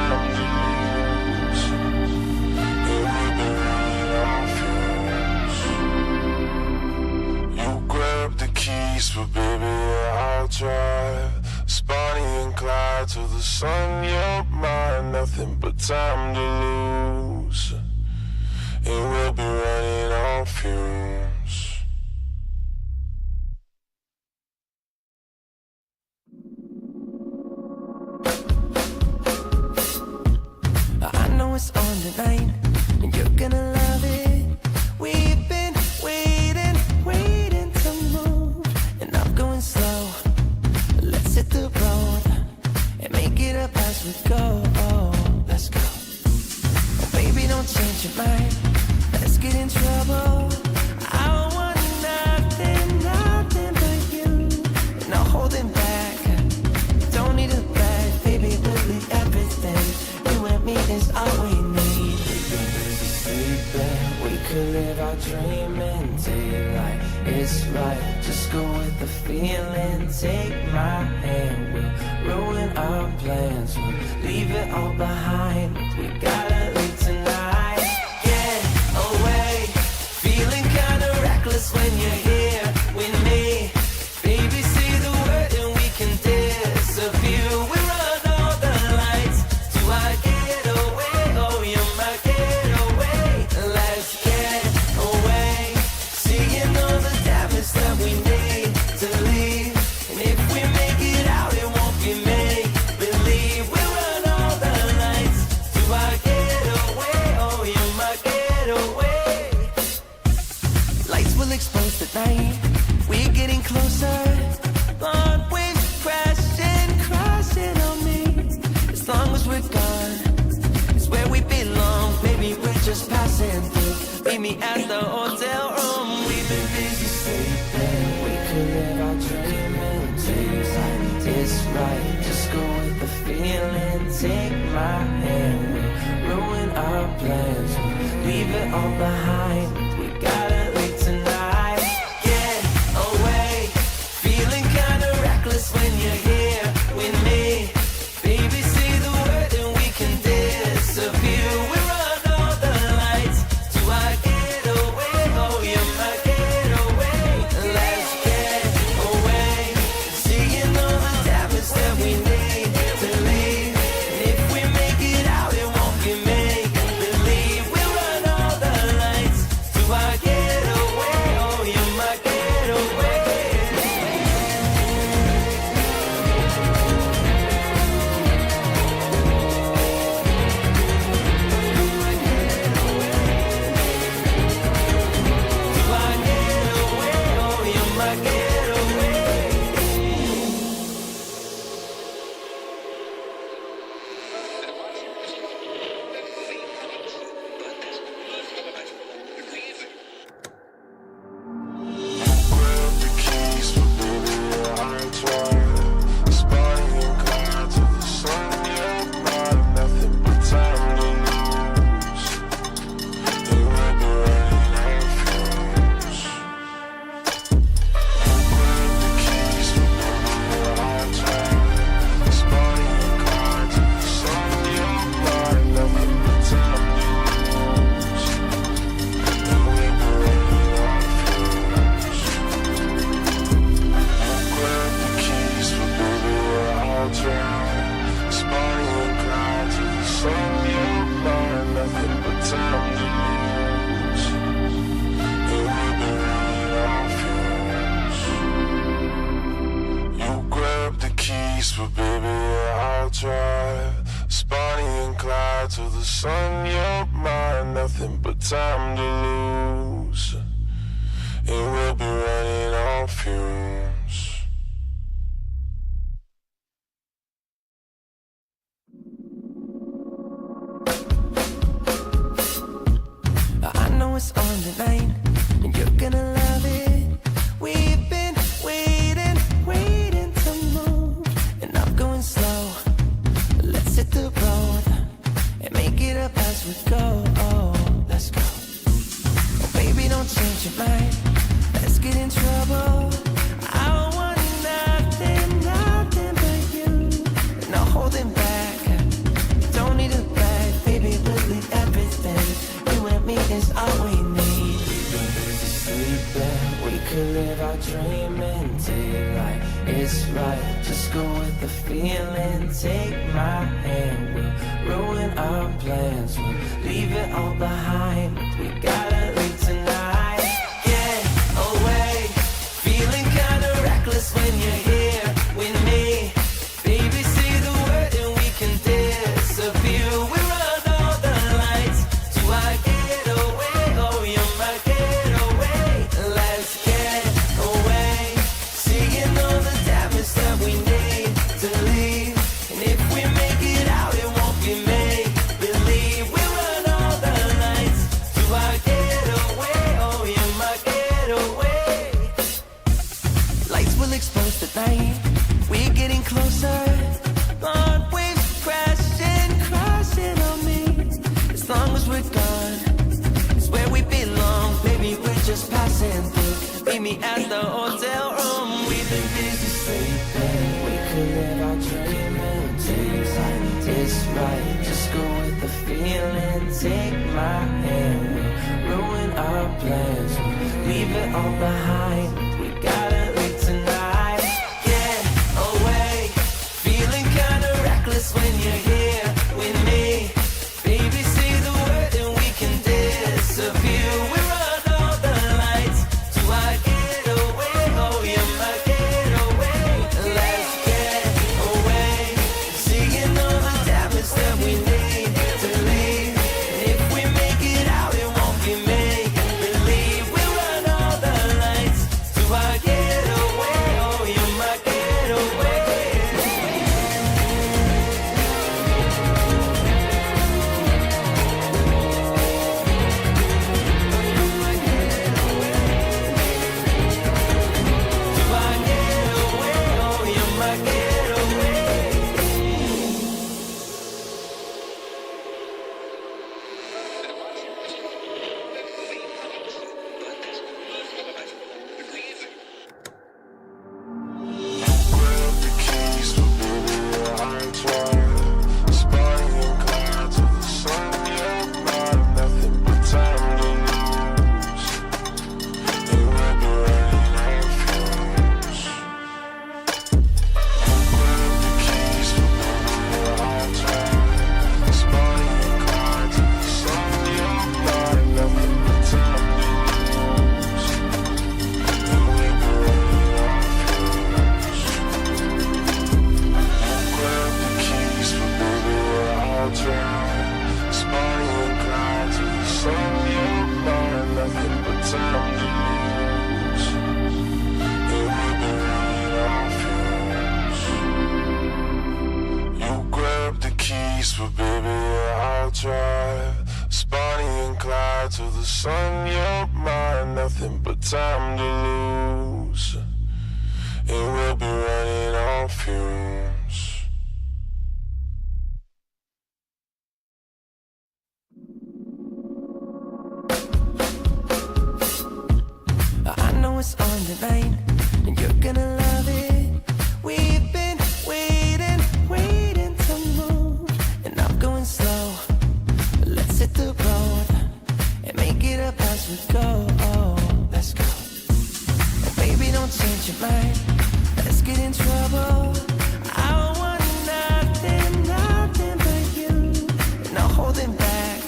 time to lose. And we'll be running on fumes. You grab the keys, but baby, I'll drive. Bonnie and Clyde to the sun, you're mine. Nothing but time to lose. And we'll be running on fumes. I know it's on tonight, and you're gonna love it. We've been waiting to move, and I'm going slow. Let's hit the road and make it up as we go. Let's go. Oh, baby, don't change your mind. Let's get in trouble. I want nothing but you. No holding back. Don't need a bag, baby. We'll leave everything. You and me is all we need. We've been busy sleeping. We could live our dream in daylight. It's right. Just go with the feeling. Take my hand. We'll ruin our plans. We'll leave it all behind. We gotta leave tonight. Get away. Feeling kinda reckless when you're here with me. Baby, say the word and we can disappear. We run all the lights. Do I get away? Oh, you're my getaway. Let's get away. Seeing all the damage that we need to leave. And if we make it out, it won't be make believe. We run all the lights. Do I get away? Oh, you're my getaway. Lights will expose the night. We're getting closer. Long waves crashing on me. As long as we're gone, it's where we belong. Maybe we're just passing through. Meet me at the hotel room. We've been busy sleeping. We could live our dream in daylight. It's right. Just go with the feeling. Take my hand. We'll ruin our plans. We'll leave it all behind. We gotta leave tonight. Get away. Feeling kinda reckless when you're here with me. Baby, say the word and we can disappear. We run all the lights. Do I get away? Oh, you're my getaway. Let's get away. Seeing all the damage that we need to leave. And if we make it out, it won't be make believe. We run all the lights. Do I get away? Oh, you're my getaway. Do I get away? Oh, you're my getaway. Grab the keys, but baby, I'll drive. Bonnie and Clyde to the sun, you're mine. Nothing but time to lose. And we'll be running on fumes. Grab the keys, but baby, I'll drive. Bonnie and Clyde to the sun, you're mine. Nothing but time to lose. And we'll be running on fumes. Grab the keys, but baby, I'll drive. Bonnie and Clyde to the sun, you're mine. Nothing but time to lose. And we'll be running on fumes. You grab the keys, but baby, I'll drive. Bonnie and Clyde to the sun, you're mine. Nothing but time to lose. And we'll be running on fumes. I know it's on tonight, and you're gonna love it. We've been waiting to move, and I'm going slow. Let's hit the road and make it up as we go. Let's go. Oh, baby, don't change your mind. Let's get in trouble. I want nothing but you. No holding back. Don't could live our dream in daylight. It's right, just go with the feeling. Take my hand, we'll ruin our plans. We'll leave it all behind. We gotta leave tonight. Get away, feeling kinda reckless when you're here with me. Baby, say the word and we can disappear. We run all the lights to our getaway. Oh, you're my getaway. Let's get away, seeing all the damage that we need to leave. And if we make it out, it won't be make believe. We run all the lights to our getaway. Oh, you're my getaway. Lights will expose the night. We're getting closer. Long waves crashing, crashing on me. As long as we're gone, it's where we belong. Baby, we're just passing through. Meet me at the hotel room. We've been busy sleeping. We could live our dream in daylight. It's right, just go with the feeling. Take my hand, we'll ruin our plans. We'll leave it all behind. We gotta leave tonight. Get away, feeling kinda reckless when you're here with me. Baby, say the word and we can disappear. We run all the lights to our getaway. Oh, you're my getaway. Let's get away, seeing all the damage that we need to leave. And if we make it out, it won't be make believe. We run all the lights to our getaway. Oh, you're my getaway. Grab the keys, but baby, I'll try. Spotty and glide to the sun, you're mine. Nothing but time to lose. And we'll be running on fumes. Grab the keys, but baby, I'll try. Spotty and glide to the sun, you're mine. Nothing but time to lose. And we'll be running on fumes. Grab the keys, but baby, I'll drive. Spotty and glide to the sun, you're mine. Nothing but time to lose. And we'll be running on fumes. You grab the keys, but baby, I'll drive. Spotty and glide to the sun, you're mine. Nothing but time to lose. And we'll be running on fumes. I know it's on tonight, and you're gonna love it. We've been waiting, waiting to move, and I'm going slow. Let's hit the road and make it up as we go. Oh, let's go. Oh, baby, don't change your mind. Let's get in trouble. I want nothing, nothing but you. No holding back.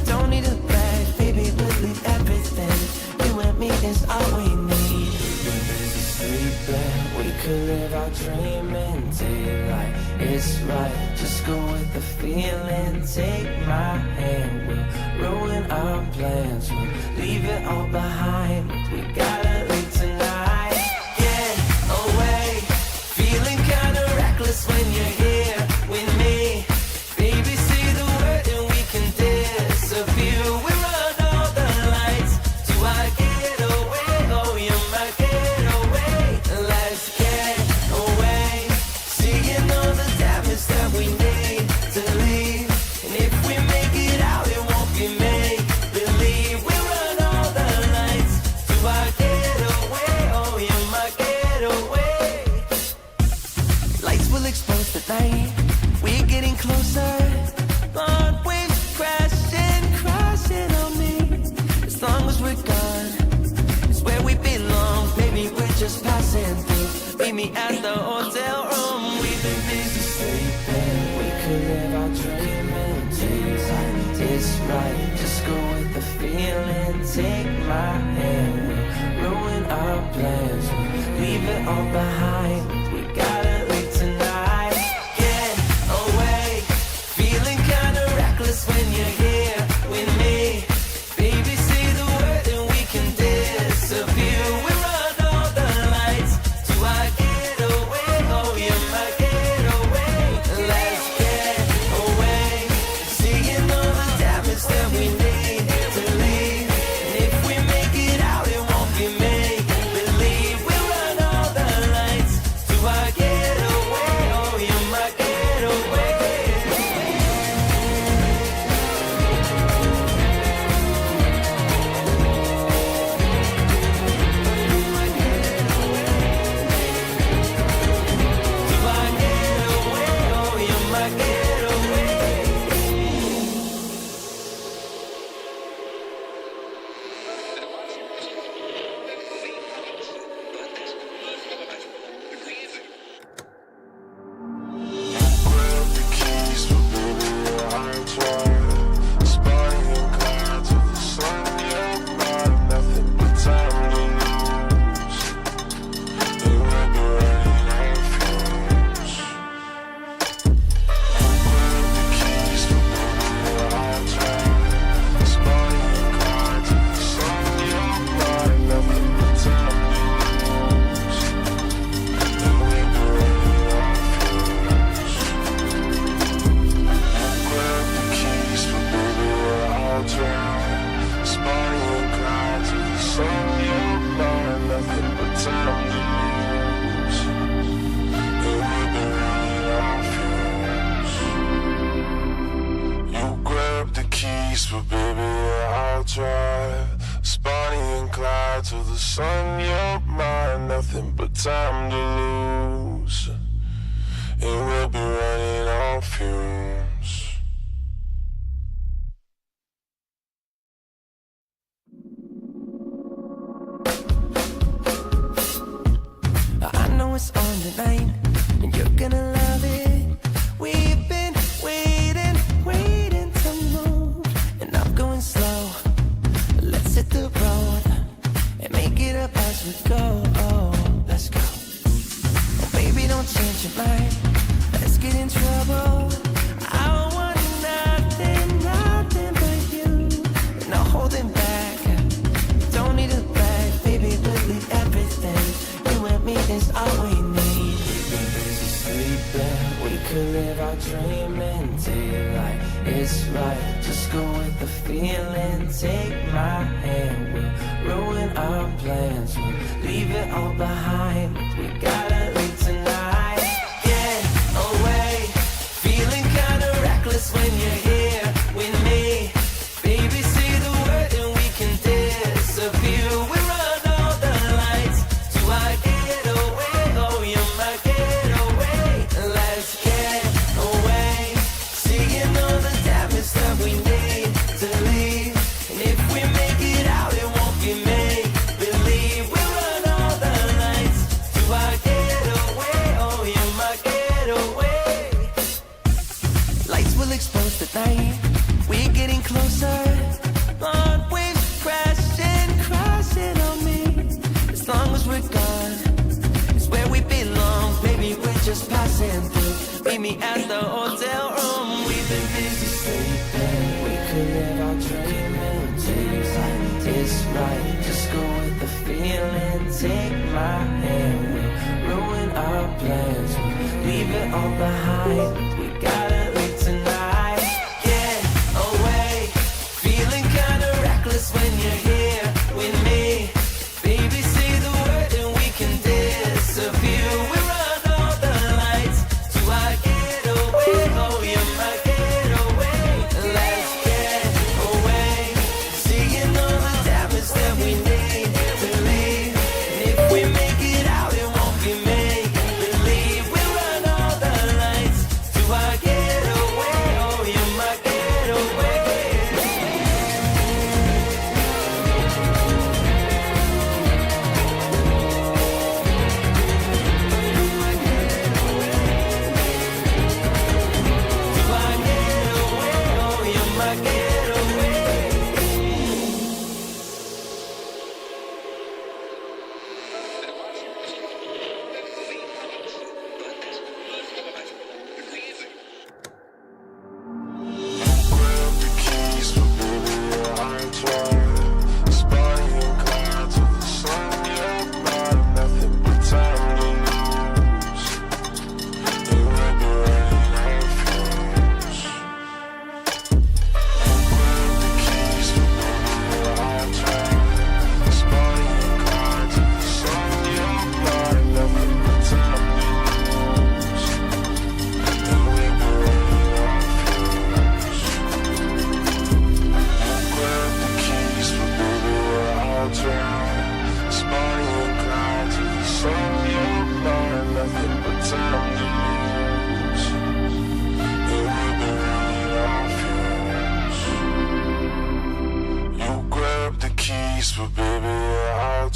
Don't need a bag, baby, we'll leave everything. You and me is all we need. We've been busy sleeping. We could live our dream in daylight. It's right, just go with the feeling. Take my hand, we'll ruin our plans. We'll leave it all behind. We gotta leave tonight. Get away, feeling kinda reckless when you're here with me. Baby, say the word and we can disappear. We run all the lights to our getaway. Oh, you're my getaway. Let's get away, seeing all the damage that we need to leave. And if we make it out, it won't be make believe. We run all the lights to it's right. Just go with the feeling, take my hand. We'll ruin our plans, we'll leave it all behind. We gotta leave tonight, get away. Feeling kinda reckless when you're here with me. Baby, say the word and we can disappear. We run all the lights to our getaway. Oh, you're my getaway. Let's get away. Seeing all the damage that we need to leave. And if we make it out, it won't be make believe. We run all the lights to our getaway. Oh, you're my getaway. Grab the keys, but baby, I'll drive. Spotty and clear to the sun, you're mine. Nothing but time to lose. And we'll be running on fumes. Grab the keys, but baby, I'll drive. Spotty and clear to the sun, you're mine. Nothing but time to lose. And we'll be running on fumes. Grab the keys, but baby, I'll drive. Spotty and glide to the sun, you're mine. Nothing but time to lose. And we'll be running on fumes. You grab the keys, but baby, I'll drive. Spotty and glide to the sun, you're mine. Nothing but time to lose. And we'll be running on fumes. I know it's on tonight, and you're gonna love it. We've been waiting to move, and I'm going slow. Let's hit the road and make it up as we go. Oh, let's go. Oh, baby, don't change your mind. Let's get in trouble. I want nothing but you. No holding back. Don't need a bag, baby, we'll leave everything. You and me is all we need. We've been busy sleeping. We could live our dream in daylight. It's right, just go with the feeling. Take my hand, we'll ruin our plans. We'll leave it all behind. We gotta leave tonight. Get away. Feeling kinda reckless when you're here with me. Baby, say the word and we can disappear. We run all the lights to our getaway. Oh, you're my getaway. Let's get away. Seeing all the damage that we need to leave. And if we make it out, it won't be make believe. We run all the lights to our getaway. Oh, you're my getaway. Lights will expose the night. We're getting closer. Long waves crashing on me. As long as we're gone, it's where we belong. Baby, we're just passing through. Meet me at the hotel room. We've been busy sleeping. We could live our dream in daylight. It's right, just go with the feeling. Take my hand, we'll ruin our plans. We'll leave it all behind. We gotta leave tonight. Get away. Feeling kinda reckless when you're here with me. Baby, say the word and we can disappear. We run all the lights to our getaway. Oh, you're my getaway. Let's get away. Seeing all the damage that we need to leave. And if we make it out, it won't be make believe. We run all the lights to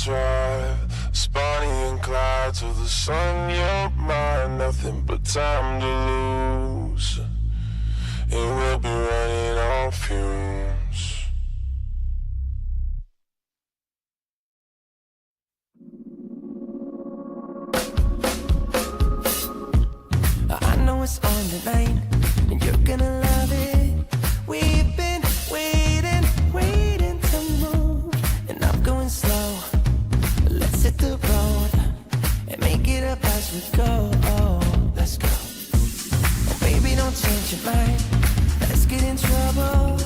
drive. Bonnie and Clyde to the sun, you're mine. Nothing but time to lose, and we'll be running on fumes. I know it's on tonight, and you're gonna love it. We've been waiting to move, and I'm going slow. Let's hit the road and make it up as we go. Oh, let's go. Oh, baby, don't change your mind. Let's get in trouble.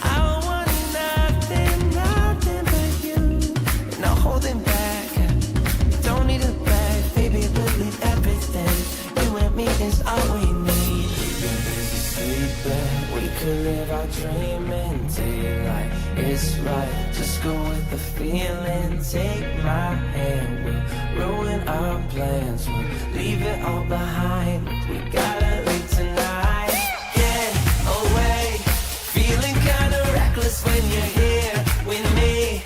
I want nothing but you. No holding back. Don't need a bag, baby. We'll leave everything. You and me is all we need. We've been busy sleeping. We could live our dream in daylight. It's right. Just go with the feeling. Take my hand. We'll ruin our plans. We'll leave it all behind. We gotta leave tonight. Get away. Feeling kinda reckless when you're here with me.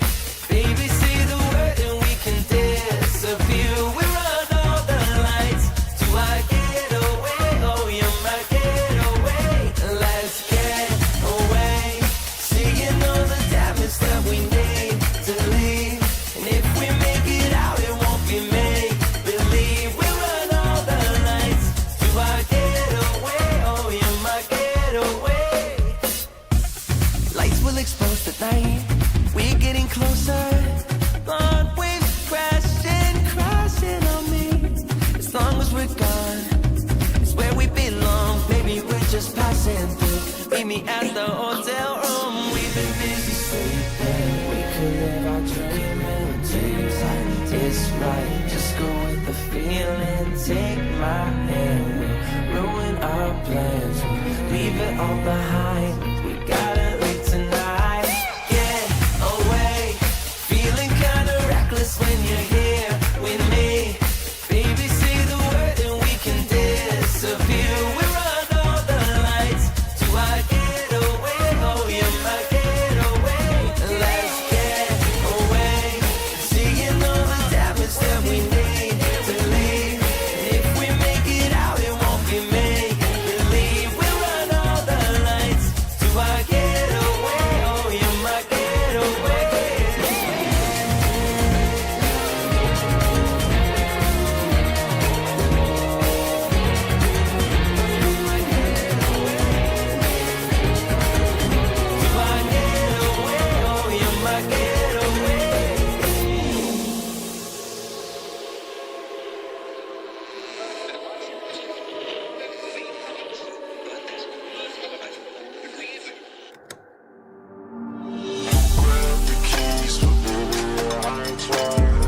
Baby, say the word and we can disappear. We run all the lights. Do I get away? Oh, you're my getaway. Let's get away. Seeing all the damage that we need to leave. And if we make it out, it won't be make believe. We run all the lights. Do I get away? Oh, you're my getaway. Lights will expose the night. We're getting closer. Blonde waves crashing on me. As long as we're gone, it's where we belong. Baby, we're just passing through. Meet me at the hotel room. We've been busy sleeping. We could live our dream in daylight. It's right. Just go with the feeling. Take my hand. We'll ruin our plans. We'll leave it all behind. We gotta leave tonight. Get away. Feeling kinda reckless when you're here with me. Baby, say the word and we can disappear. We run all the lights. Do I get away? Oh, you're my getaway. Let's get away. Seeing all the damage that we need to leave. If we make it out, it won't be make believe. We run all the lights. Do I get away? Oh, you're my getaway. Grab the keys for baby, I'll drive.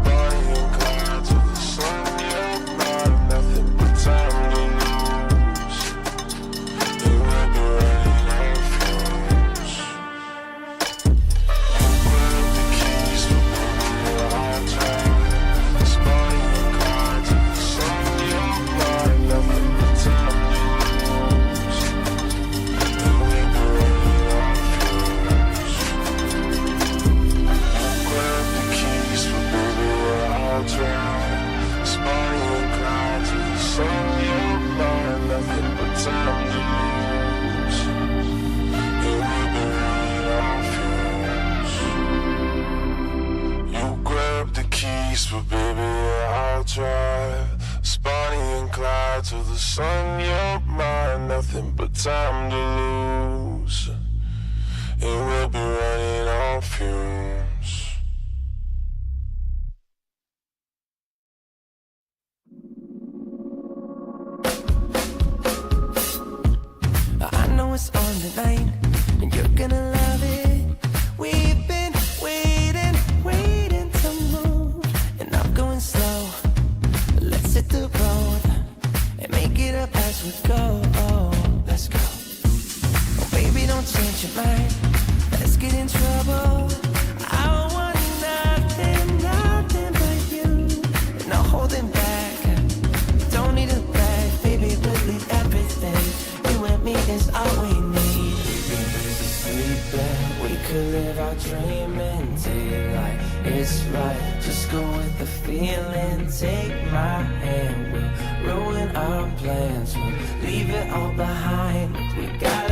Bonnie and Clyde to the sun, you're mine. Nothing but time to lose, and we'll be running on fumes. Grab the keys for baby, I'll drive. Bonnie and Clyde to the sun, you're mine. Nothing but time to lose, and we'll be running on fumes. Grab the keys for baby, I'll drive. Bonnie and Clyde to the sun, you're mine. Nothing but time to lose, and we'll be running on fumes. You grab the keys for baby, I'll drive. Bonnie and Clyde to the sun, you're mine. Nothing but time to lose, and we'll be running on fumes. I know it's on tonight, and you're gonna love it. We've been waiting to move, and I'm going slow. Let's hit the road and make it up as we go. Oh, let's go. Oh, baby, don't change your mind. Let's get in trouble. I want nothing but you. No holding back. Don't need a bag, baby. We'll leave everything. You and me is all we need. We've been busy sleeping. We could live our dream in daylight. it's right. Just go with the feeling, take my hand. We'll ruin our plans, we'll leave it all behind. We got